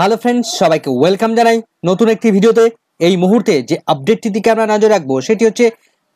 Hello friends, সবাইকে welcome জানাই নতুন একটি ভিডিওতে। এই মুহূর্তে যে আপডেটটি দিকে আমরা নজর রাখবো সেটি হচ্ছে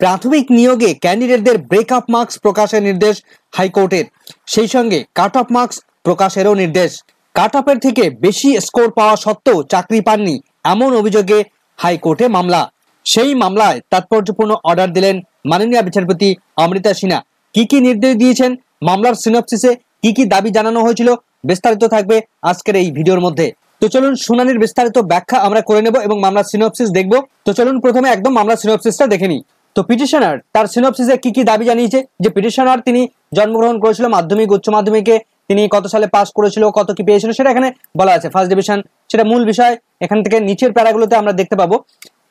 প্রাথমিক নিয়োগে ক্যান্ডিডেটদের ব্রেকআপ মার্কস প্রকাশের নির্দেশ হাইকোর্টের, সেই সঙ্গে কাট অফ মার্কস প্রকাশেরও নির্দেশ। কাট অফের থেকে বেশি স্কোর পাওয়া সত্ত্বেও চাকরি পাননি এমন অভিযোগে হাইকোর্টে মামলা। সেই মামলায় তাৎপর্যপূর্ণ অর্ডার দিলেন মাননীয় বিচারপতি অমৃতা সিনহা। কি কি নির্দেশ দিয়েছেন, মামলার সিনপসিসে কি কি দাবি জানানো হয়েছিল, বিস্তারিত থাকবে আজকের এই ভিডিওর মধ্যে। তো চলুন শুনানির বিস্তারিত ব্যাখ্যা আমরা করে নেব এবং মামলার সিনপসিস দেখব। তো চলুন প্রথমে একদম মামলার সিনপসিসটা দেখে নিই। তো পিটিশনার তার সিনপসিসে কি কি দাবি জানিয়েছে, যে পিটিশনার তিনি জন্মগ্রহণ করেছিল মাধ্যমিক উচ্চ মাধ্যমিকে, তিনি কত সালে পাস করেছিল, কত কি পেয়েছিল সেটা এখানে বলা আছে, ফার্স্ট ডিভিশন, সেটা মূল বিষয়। এখান থেকে নিচের প্যারাগুলোতে আমরা দেখতে পাবো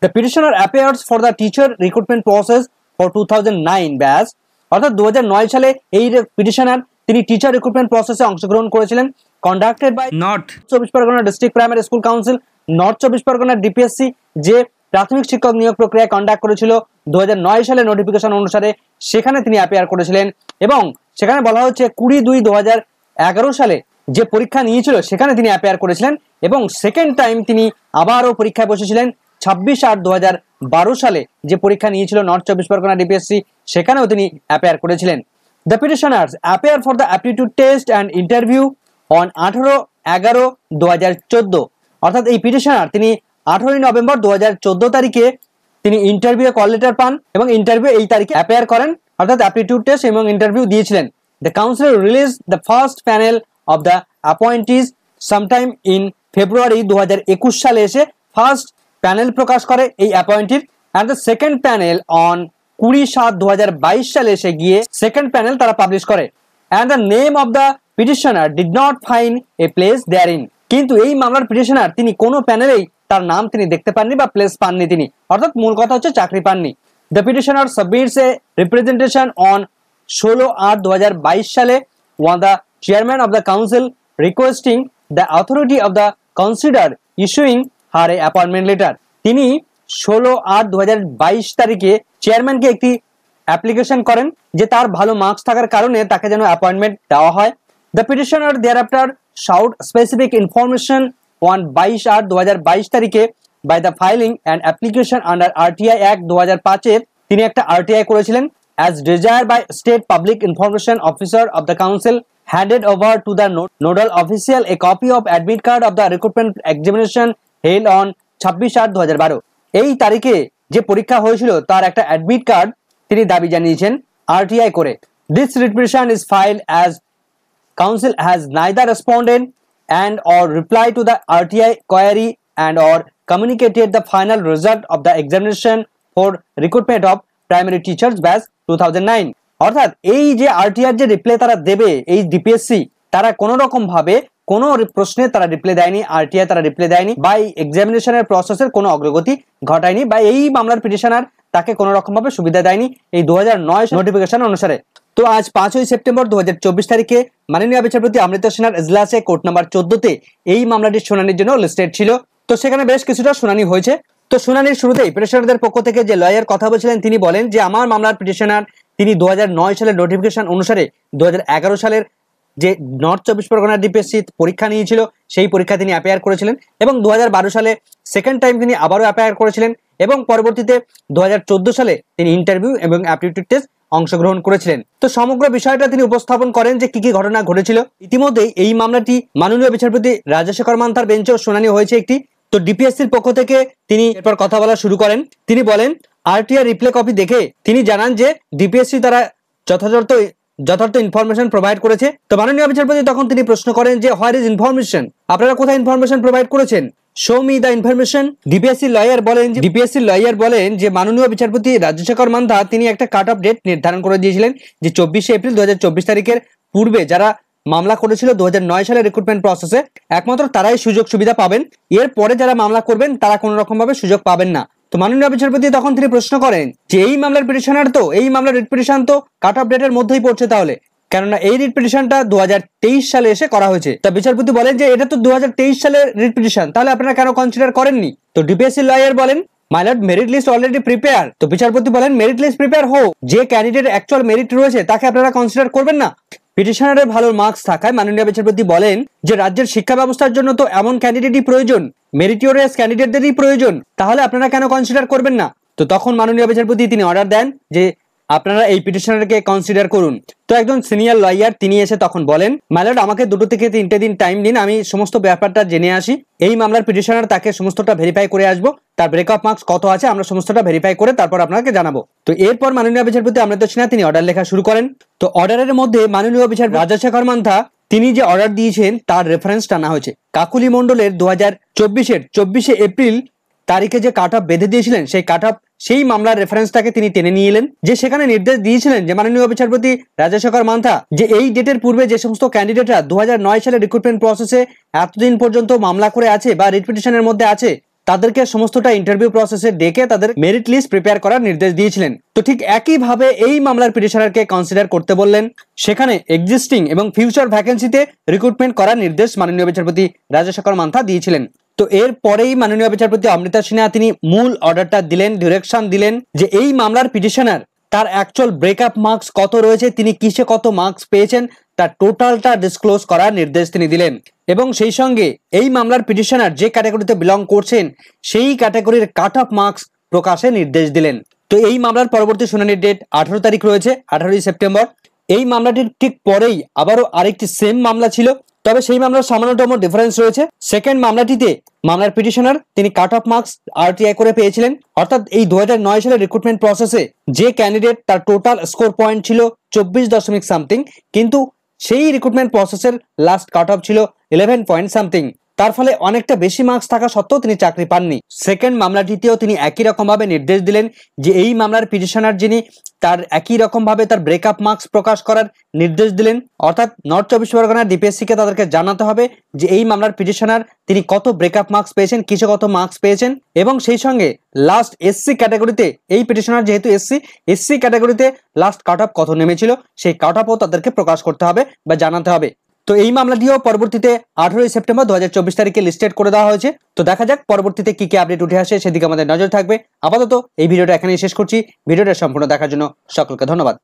the petitioner appears for the teacher recruitment process for 2009 batch, অর্থাৎ 2009 সালে এই পিটিশনার তিনি টিচার রিক্রুটমেন্ট প্রসেসে অংশগ্রহণ করেছিলেন। Conducted by north 24 Pargana district primary school council, north 24 Pargana DPSC যে প্রাথমিক শিক্ষক নিয়োগ প্রক্রিয়া কন্ডাক্ট করেছিল 2009 সালে নোটিফিকেশন অনুসারে, সেখানে তিনি অ্যাপিয়ার করেছিলেন। এবং সেখানে বলা হচ্ছে 20/2/2011 সালে যে পরীক্ষা নিয়েছিল সেখানে তিনি অ্যাপিয়ার করেছিলেন এবং সেকেন্ড টাইম তিনি আবারও পরীক্ষায় বসেছিলেন 26/8/2012 সালে যে পরীক্ষা নিয়েছিল নর্থ 24 পরগনা ডিপিএসসি, সেখানেও তিনি অ্যাপিয়ার করেছিলেন। The petitioners appear for the aptitude test and interview on 18/11/2014, অর্থাৎ এই পিটিশনার তিনি 18 নভেম্বর 2014 তারিখে তিনি ইন্টারভিউ কল লেটার পান এবং ইন্টারভিউ এই তারিখে অ্যাপিয়ার করেন, অর্থাৎ অ্যাপটিটিউড টেস্ট এবং ইন্টারভিউ দিয়েছিলেন। The council released the first panel of the appointees sometime in February 2021 সালে এসে ফার্স্ট প্যানেল প্রকাশ করে এই অ্যাপয়েন্টির, and the second panel on 20/7/2022 সালে এসে গিয়ে সেকেন্ড প্যানেল তারা পাবলিশ করে। and the name of the petitioner did not find a place therein, কিন্তু এই মামলার পিটিশনার তিনি কোনো প্যানেলেই তার নাম তিনি দেখতে পাননি বা প্লেস পাননি তিনি, অর্থাৎ মূল কথা হচ্ছে চাকরি পাননি। The petitioner submits a representation on 16/8/2022 সালে on the chairman of the council requesting the authority of the consider issuing her a appointment letter, তিনি 16/8/2022 তারিখে চেয়ারম্যানকে একটি অ্যাপ্লিকেশন করেন যে তার ভালো মার্কস থাকার কারণে তাকে যেন অ্যাপয়েন্টমেন্ট দেওয়া হয়। The petitioner thereafter sought specific information on 22/8/2022 তারিখে by the filing an application under RTI Act 2005 এর তিনি একটা RTI করেছিলেন as desired by state public information officer of the council, handed over to the nodal official a copy of admit card of the recruitment examination held on 26/8/2012, এই তারিখে যে পরীক্ষা হয়েছিল তার একটা অ্যাডমিট কার্ড তিনি দাবি জানিয়েছেন RTI করে। This writ petition is filed as council has neither responded and or replied to the RTI query and or communicated the final result of the examination for recruitment of primary teachers batch 2009, অর্থাৎ এই যে RTI যে reply তারা দেবে এই DPSC, তারা কোনো রকম ভাবে কোনো প্রশ্নে তারা রিপ্লাই দেয়নি, RTI তারা রিপ্লাই দেয়নি বা এই এক্সামিনেশনের প্রসেসের কোনো অগ্রগতি ঘটায়নি বা এই মামলার পিটিশনার তাকে কোনো রকম ভাবে সুবিধা দেয়নি এই 2009 নোটিফিকেশন অনুসারে। তো আজ 5 সেপ্টেম্বর 2024 তারিখে মাননীয় বিচারপতি অমৃতা সিনহার এজলাসে কোর্ট নাম্বার 14-তে এই মামলাটির শুনানির জন্য লিস্টেড ছিল। তো সেখানে বেশ কিছুটা শুনানি হয়েছে। তো শুনানির শুরুতেই পিটিশনারদের পক্ষ থেকে যে লয়ার কথা বলছিলেন তিনি বলেন যে আমার মামলার পিটিশনার তিনি 2009 সালের নোটিফিকেশন অনুসারে 2011 সালের যে নর্থ 24 পরগনা ডিপিএসসি পরীক্ষা নিয়েছিল সেই পরীক্ষা তিনি অ্যাপিয়ার করেছিলেন এবং 2012 সালে সেকেন্ড টাইম তিনি আবারও অ্যাপিয়ার করেছিলেন এবং পরবর্তীতে 2014 সালে তিনি ইন্টারভিউ এবং অ্যাপটিটিউড টেস্ট অংশগ্রহণ করেছিলেন। তো সমগ্র বিষয়টা তিনি উপস্থাপন করেন যে কি কি ঘটনা ঘটেছিল। ইতিমধ্যেই এই মামলাটি মাননীয় বিচারপতি রাজশেখর মান্থার বেঞ্চেও শুনানি হয়েছে একটি। তো ডিপিএসসির পক্ষ থেকে তিনি এরপর কথা বলা শুরু করেন। তিনি বলেন RTI রিপ্লাই কপি দেখে তিনি জানান যে ডিপিএসসি তারা যথার্থ ইনফরমেশন প্রোভাইড করেছে। তো মাননীয় বিচারপতি তখন তিনি প্রশ্ন করেন যে হোয়ার ইজ ইনফরমেশন, আপনারা কোথায় ইনফরমেশন প্রোভাইড করেছেন, show me the information. DPSC lawyer বলেন যে মাননীয় বিচারপতি রাজশেখর মান্থা তিনি একটা কাট অফ ডেট নির্ধারণ করে দিয়েছিলেন যে 24 এপ্রিল 2024 তারিখের পূর্বে যারা মামলা করেছিল 2009 সালের রিক্রুটমেন্ট প্রসেসে একমাত্র তারাই সুযোগ সুবিধা পাবেন, এর পরে যারা মামলা করবেন তারা কোনো রকম ভাবে সুযোগ পাবেন না। তো মাননীয় বিচারপতি তখন তিনি প্রশ্ন করেন যে এই মামলার পিটিশনার তো এই মামলার রিট পিটিশন তো কাট অফ ডেটের মধ্যেই পড়ছে তাহলে, কেননা এই রিট পিটিশনটা 2023 সালে এসে করা হয়েছে। তা বিচারপতি বলেন যে এটা তো 2023 সালের রিট পিটিশন, তাহলে আপনারা কেন কনসিডার করেননি? তো ডিপিএসসি লয়ার বলেন my lord merit list already prepare. তো বিচারপতি বলেন মেরিট লিস্ট প্রিপেয়ার হোক, যে ক্যান্ডিডেট অ্যাকচুয়াল মেরিট রয়েছে তাকে আপনারা কনসিডার করবেন না? পিটিশনারের ভালো মার্কস থাকায় মাননীয় বিচারপতি বলেন যে রাজ্যের শিক্ষা ব্যবস্থার জন্য তো এমন ক্যান্ডিডেটই প্রয়োজন, মেরিটোরিয়াস ক্যান্ডিডেটদেরই প্রয়োজন, তাহলে আপনারা কেন কনসিডার করবেন না? তো তখন মাননীয় বিচারপতি তিনি অর্ডার দেন যে আপনারা এই পিটিশনারকে কনসিডার করুন। তো একজন সিনিয়র লয়ার তিনি এসে তখন বলেন, মাইলর্ড আমাকে 2 থেকে 3 দিন টাইম দিন, আমি সমস্ত ব্যাপারটা জেনে আসি। এই মামলার পিটিশনার তাকে সমস্তটা ভেরিফাই করে আসবো, তার ব্রেকআপ মার্কস কত আছে আমরা সমস্তটা ভেরিফাই করে তারপর আপনাকে জানাবো। তো এরপর মাননীয় বিচারপতি অমৃতা সিনহা তিনি অর্ডার লেখা শুরু করেন। তো অর্ডারের মধ্যে মাননীয় বিচারপতি রাজাশেখর মান্থা তিনি যে অর্ডার দিয়েছেন তার রেফারেন্স টানা হয়েছে। কাকুলি মণ্ডলের 2024 এপ্রিল তারিখে যে কাট অফ বেঁধে দিয়েছিলেন সেই কাট অফ সেই মামলার রেফারেন্সটাকে তিনি টেনে নিয়ে এলেন, যে সেখানে নির্দেশ দিয়েছিলেন যে মাননীয় বিচারপতি রাজাশেখর মান্থা যে এই ডেটের পূর্বে যে সমস্ত ক্যান্ডিডেটরা 2009 সালে রিক্রুটমেন্ট প্রসেসে এতদিন পর্যন্ত মামলা করে আছে বা রিট পিটিশনের মধ্যে আছে তাদেরকে সমস্তটা ইন্টারভিউ প্রসেসে ডেকে তাদের মেরিট লিস্ট প্রিপেয়ার করার নির্দেশ দিয়েছিলেন। তো ঠিক একইভাবে এই মামলার পিটিশনারকে কনসিডার করতে বললেন, সেখানে এক্সিস্টিং এবং ফিউচার ভ্যাকেন্সিতে রিক্রুটমেন্ট করার নির্দেশ মাননীয় বিচারপতি রাজাশেখর মান্থা দিয়েছিলেন। তো এর পরেই মাননীয় বিচারপতি অমৃতা সিনহা তিনি মূল অর্ডারটা দিলেন, ডিরেকশন দিলেন যে এই মামলার পিটিশনার তার অ্যাকচুয়াল ব্রেকআপ মার্কস কত রয়েছে, তিনি কিসে কত মার্কস পেয়েছেন তার টোটালটা ডিসক্লোজ করার নির্দেশ তিনি দিলেন। এবং সেই সঙ্গে এই মামলার পিটিশনার যে ক্যাটাগরিতে বিলং করছেন সেই ক্যাটাগরির কাট অফ মার্কস প্রকাশের নির্দেশ দিলেন। তো এই মামলার পরবর্তী শুনানির ডেট 18 তারিখ রয়েছে, 18 সেপ্টেম্বর। এই মামলাটির ঠিক পরেই আবারও আরেকটি সেম মামলা ছিল, তবে সেই মামলার সামান্যতম ডিফারেন্স রয়েছে। সেকেন্ড মামলাটিতে মামলার পিটিশনার তিনি কাট অফ মার্কস আরটিআই করে পেয়েছিলেন, অর্থাৎ এই 2009 সালের রিক্রুটমেন্ট প্রসেসে যে ক্যান্ডিডেট তার টোটাল স্কোর পয়েন্ট ছিল 24 দশমিক সামথিং, কিন্তু সেই রিক্রুটমেন্ট প্রসেসের লাস্ট কাট অফ ছিল 11 পয়েন্ট সামথিং, তার ফলে অনেকটা বেশি মার্কস থাকা সত্ত্বেও তিনি চাকরি পাননি। সেকেন্ড মামলাটিতেও তিনি একই রকম ভাবে নির্দেশ দিলেন যে এই মামলার পিটিশনার যিনি তার একই রকম ভাবে তার ব্রেকআপ মার্কস প্রকাশ করার নির্দেশ দিলেন, অর্থাৎ নর্থ 24 পরগনার ডিপিএসসি কে তাদেরকে জানাতে হবে যে এই মামলার পিটিশনার তিনি কত ব্রেকআপ মার্কস পেয়েছেন, কিসে কত মার্কস পেয়েছেন, এবং সেই সঙ্গে লাস্ট এসসি ক্যাটাগরিতে এই পিটিশনার যেহেতু এসসি ক্যাটাগরিতে লাস্ট কাট অফ কত নেমেছিল সেই কাট অফও তাদেরকে প্রকাশ করতে হবে বা জানাতে হবে। তো এই মামলাটিও পরবর্তীতে 18 সেপ্টেম্বর 2024 তারিখে লিস্টেড করে দেওয়া হয়েছে। তো দেখা যাক পরবর্তীতে কি কি আপডেট উঠে আসে, সেদিকে আমাদের নজর থাকবে। আপাতত এই ভিডিওটা এখানেই শেষ করছি। ভিডিওটা সম্পূর্ণ দেখার জন্য সকলকে ধন্যবাদ।